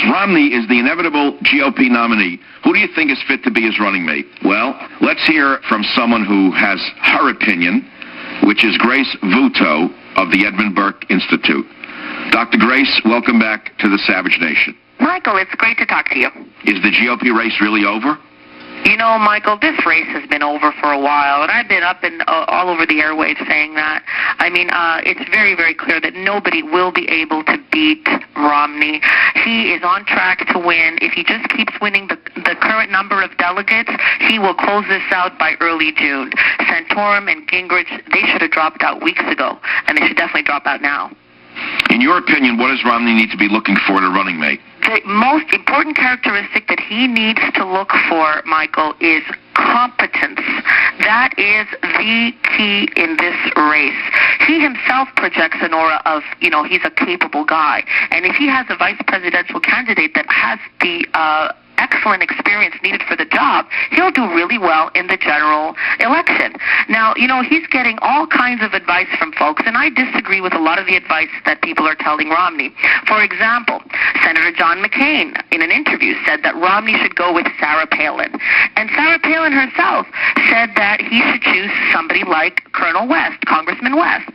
Romney is the inevitable GOP nominee. Who do you think is fit to be his running mate? Well, let's hear from someone who has her opinion, which is Grace Vuto of the Edmund Burke Institute. Dr. Grace, welcome back to the Savage Nation. Michael, it's great to talk to you. Is the GOP race really over? You know, Michael, this race has been over for a while, and I've been up and all over the airwaves saying that. I mean, it's very, very clear that nobody will be able to beat Romney. He is on track to win. If he just keeps winning the current number of delegates, he will close this out by early June. Santorum and Gingrich, they should have dropped out weeks ago, and they should definitely drop out now. In your opinion, what does Romney need to be looking for in a running mate? The most important characteristic that he needs to look for, Michael, is competence. That is the key in this race. He himself projects an aura of, he's a capable guy. And if he has a vice presidential candidate that has the excellent experience needed for the job, he'll do really well in the general election. Now, he's getting all kinds of advice from folks, and I disagree with a lot of the advice that people are telling Romney. For example, Senator John McCain, in an interview, said that Romney should go with Sarah Palin. And Sarah Palin herself said that he should choose somebody like Colonel West, Congressman West.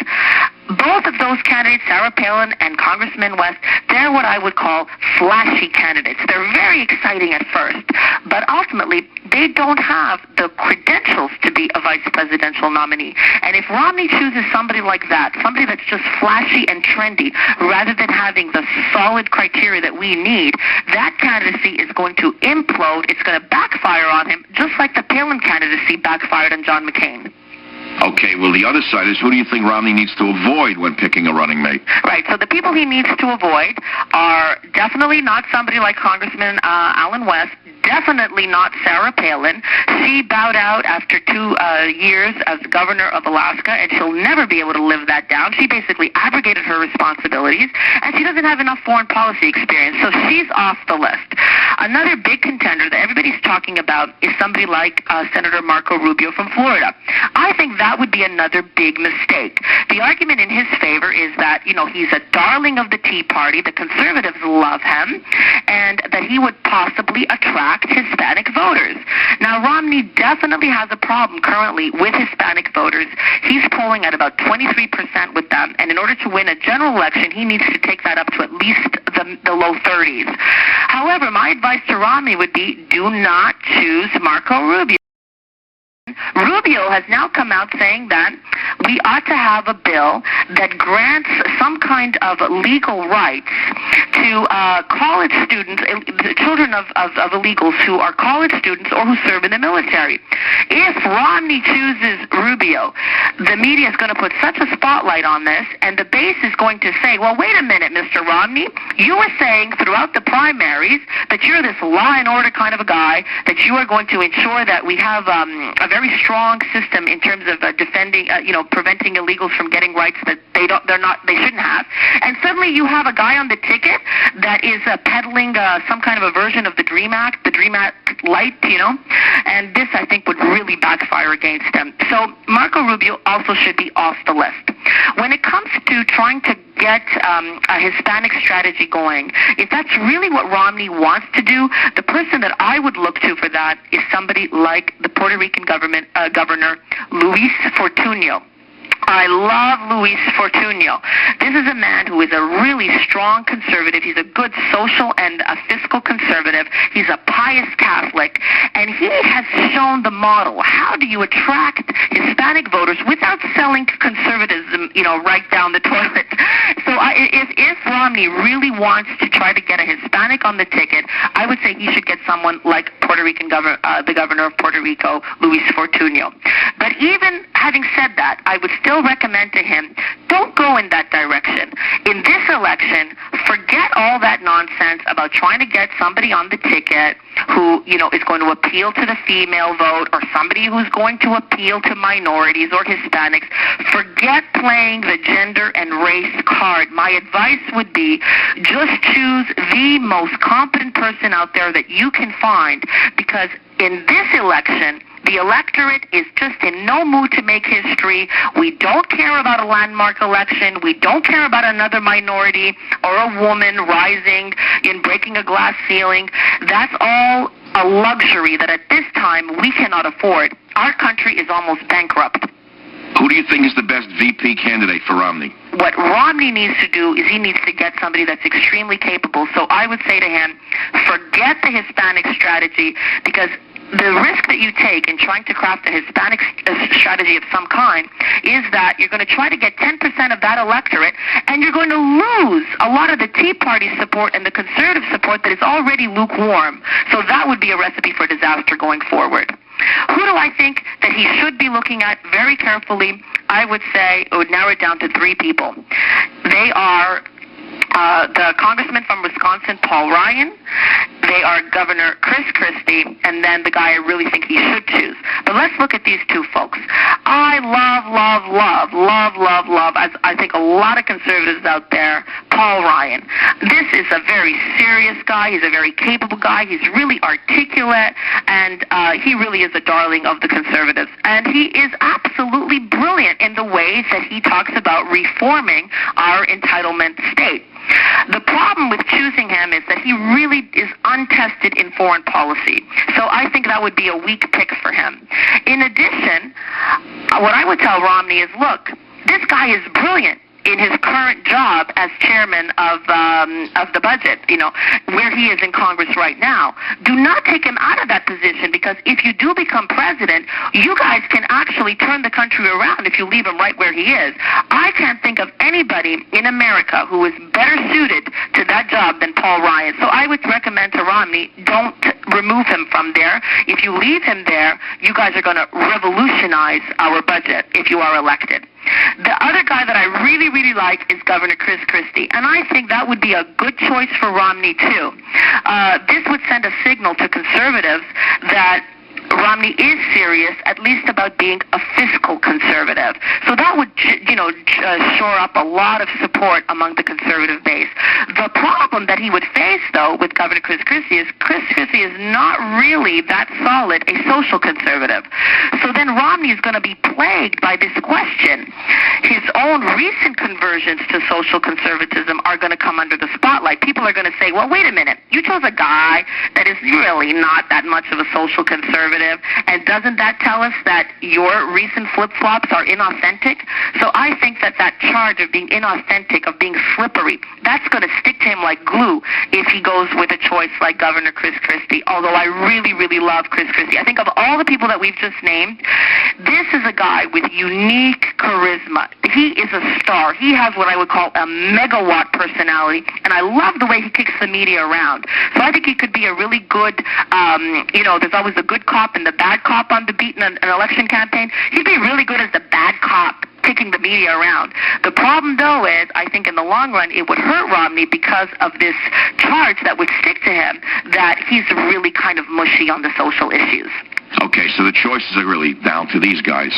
Both of those candidates, Sarah Palin and Congressman West, they're what I would call flashy candidates. They're very exciting at first, but ultimately they don't have the credentials to be a vice presidential nominee. And if Romney chooses somebody like that, somebody that's just flashy and trendy, rather than having the solid criteria that we need, that candidacy is going to implode. It's going to backfire on him, just like the Palin candidacy backfired on John McCain. Okay, well, the other side is, who do you think Romney needs to avoid when picking a running mate? Right, so the people he needs to avoid are definitely not somebody like Congressman Allen West, definitely not Sarah Palin. She bowed out after 2 years as governor of Alaska, and she'll never be able to live that down. She basically abrogated her responsibilities, and she doesn't have enough foreign policy experience, so she's off the list. Another big contender that everybody's talking about is somebody like Senator Marco Rubio from Florida. I think that would be another big mistake. The argument in his favor is that, he's a darling of the Tea Party, the conservatives love him, and that he would possibly attract Hispanic voters. Now, Romney definitely has a problem currently with Hispanic voters. He's polling at about 23% with them, and in order to win a general election, he needs to take that up to at least the low 30s. However, my advice to Romney would be, do not choose Marco Rubio. Rubio has now come out saying that we ought to have a bill that grants some kind of legal rights to college students, the children of illegals who are college students or who serve in the military. If Romney chooses Rubio, the media is going to put such a spotlight on this, and the base is going to say, well, wait a minute, Mr. Romney, you were saying throughout the primaries that you're this law and order kind of a guy, that you are going to ensure that we have a very strong system in terms of defending, preventing illegals from getting rights that they shouldn't have. And suddenly you have a guy on the ticket that is peddling some kind of a version of the Dream Act light, and this, I think, would really backfire against him. So Marco Rubio also should be off the list. When it comes to trying to get a Hispanic strategy going, if that's really what Romney wants to do, the person that I would look to for that is somebody like the Puerto Rican governor, Luis Fortuño. I love Luis Fortuño. This is a man who is a really strong conservative. He's a good social and a fiscal conservative. He's a pious Catholic, and he has shown the model. How do you attract Hispanic voters without selling conservatism, right down the toilet? So if Romney really wants to try to get a Hispanic on the ticket, I would say he should get someone like the governor of Puerto Rico, Luis Fortuño. But even having said that, I would still recommend to him, don't go in that direction. In this election, forget all that nonsense about trying to get somebody on the ticket who, is going to appeal to the female vote, or somebody who's going to appeal to minorities or Hispanics. Forget playing the gender and race card. My advice would be, just choose the most competent person out there that you can find, because in this election, The electorate is just in no mood to make history. We don't care about a landmark election. We don't care about another minority or a woman rising and breaking a glass ceiling. That's all a luxury that at this time we cannot afford. Our country is almost bankrupt. Who do you think is the best VP candidate for Romney? What Romney needs to do is he needs to get somebody that's extremely capable. So I would say to him, forget the Hispanic strategy, because the risk that you take in trying to craft a Hispanic strategy of some kind is that you're going to try to get 10% of that electorate, and you're going to lose a lot of the Tea Party support and the conservative support that is already lukewarm. So that would be a recipe for disaster going forward. Who do I think that he should be looking at very carefully? I would say I would narrow it down to three people. They are the congressman from Wisconsin, Paul Ryan. They are Governor Chris Christie, and then the guy I really think he should choose. But let's look at these two folks. I love, as I think a lot of conservatives out there, Paul Ryan. This is a very serious guy. He's a very capable guy. He's really articulate, and he really is a darling of the conservatives. And he is absolutely brilliant in the ways that he talks about reforming our entitlement state. The problem with choosing him is that he really is untested in foreign policy. So I think that would be a weak pick for him. In addition, what I would tell Romney is, look, this guy is brilliant in his current job as chairman of the budget, where he is in Congress right now. Do not take him out of that position, because if you do become president, you guys can actually turn the country around if you leave him right where he is. I can't think of anybody in America who is better suited to that job than Paul Ryan. So I would recommend to Romney, don't remove him from there. If you leave him there, you guys are going to revolutionize our budget if you are elected. The other guy that I really like is Governor Chris Christie, and I think that would be a good choice for Romney too. This would send a signal to conservatives that Romney is serious, at least about being a fiscal conservative. So that would, shore up a lot of support among the conservative base. The problem that he would face, though, with Governor Chris Christie is not really that solid a social conservative. So then Romney is going to be plagued by this question. His own recent conversions to social conservatism are going to come under the spotlight. People are going to say, well, wait a minute, you chose a guy that is really not that much of a social conservative, and doesn't that tell us that your recent flip-flops are inauthentic? So I think that charge of being inauthentic, of being slippery, that's going to stick to him like glue if he goes with a choice like Governor Chris Christie, although I really love Chris Christie. I think of all the people that we've just named, this is a guy with unique charisma. He is a star. He has what I would call a megawatt personality, and I love the way he kicks the media around. So I think he could be a really good, there's always the good cop and the bad cop on the beat in an election campaign. He'd be really good as the bad cop, kicking the media around. The problem, though, is I think in the long run it would hurt Romney because of this charge that would stick to him that he's really kind of mushy on the social issues. Okay, so the choices are really down to these guys: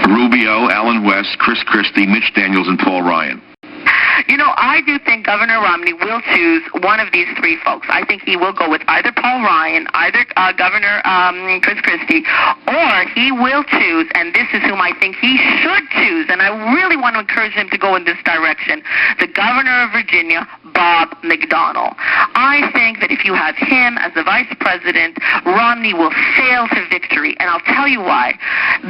Rubio, Allen West, Chris Christie, Mitch Daniels, and Paul Ryan. I do think Governor Romney will choose one of these three folks. I think he will go with either Paul Ryan, either Governor Chris Christie, or he will choose, and this is whom I think he should choose, and I really want to encourage him to go in this direction, the Governor of Virginia, Bob McDonnell. I think that if you have him as the vice president, Romney will sail to victory, and I'll tell you why.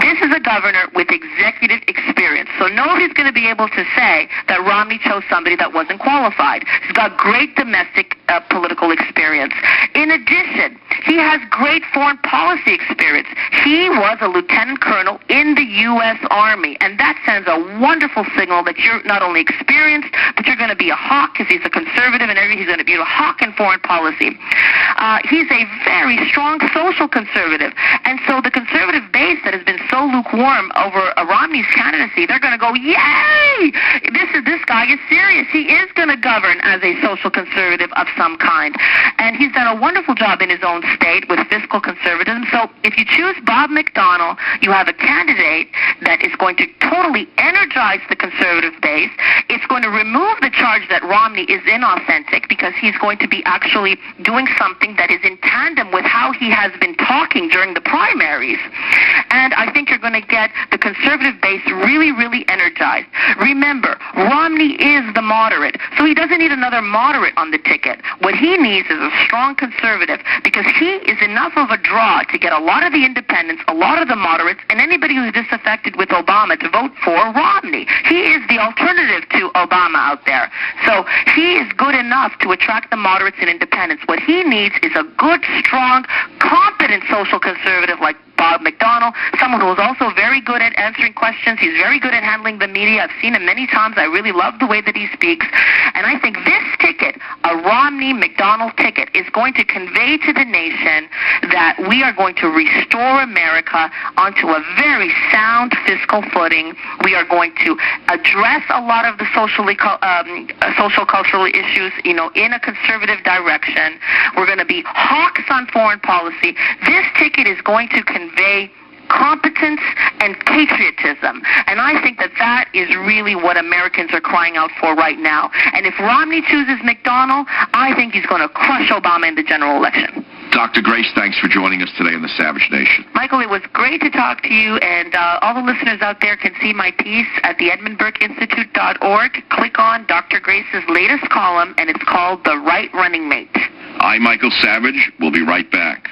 This is a governor with executive experience, so nobody's going to be able to say that Romney chose somebody that wasn't qualified. He's got great domestic political experience. In addition, he has great foreign policy experience. He was a lieutenant colonel in the U.S. Army, and that sends a wonderful signal that you're not only experienced, but you're going to be a hawk, because he's a conservative, and he's going to be a hawk in foreign policy. He's a very strong social conservative, and so the conservative base that has been so lukewarm over Romney's candidacy, they're going to go, yay! This guy is serious. He is going to govern as a social conservative of some kind. And he's done a wonderful job in his own state with fiscal conservatism. So if you choose Bob McDonnell, you have a candidate that is going to totally energize the conservative base. It's going to remove the charge that Romney is inauthentic because he's going to be actually doing something that is in tandem with how he has been talking during the primaries. And I think you're going to get the conservative base really, really energized. Remember, Romney is the moderate, so he doesn't need another moderate on the ticket. What he needs is a strong conservative because he is enough of a draw to get a lot of the independents, a lot of the moderates, and anybody who's disaffected with Obama to vote for Romney. He is the alternative to Obama out there. So he is good enough to attract the moderates and independents. What he needs is a good, strong, competent social conservative like Bob McDonnell, someone who is also very good at answering questions. He's very good at handling the media. I've seen him many times. I really love the way that he speaks. And I think this ticket, a Romney-McDonnell ticket, is going to convey to the nation that we are going to restore America onto a very sound fiscal footing. We are going to address a lot of the social cultural issues, in a conservative direction. We're going to be hawks on foreign policy. This ticket is going to convey competence and patriotism. And I think that that is really what Americans are crying out for right now. And if Romney chooses McDonnell, I think he's going to crush Obama in the general election. Dr. Grace, thanks for joining us today on the Savage Nation. Michael, it was great to talk to you, and all the listeners out there can see my piece at the EdmundBurkeInstitute.org. Click on Dr. Grace's latest column, and it's called The Right Running Mate. I'm Michael Savage. We'll be right back.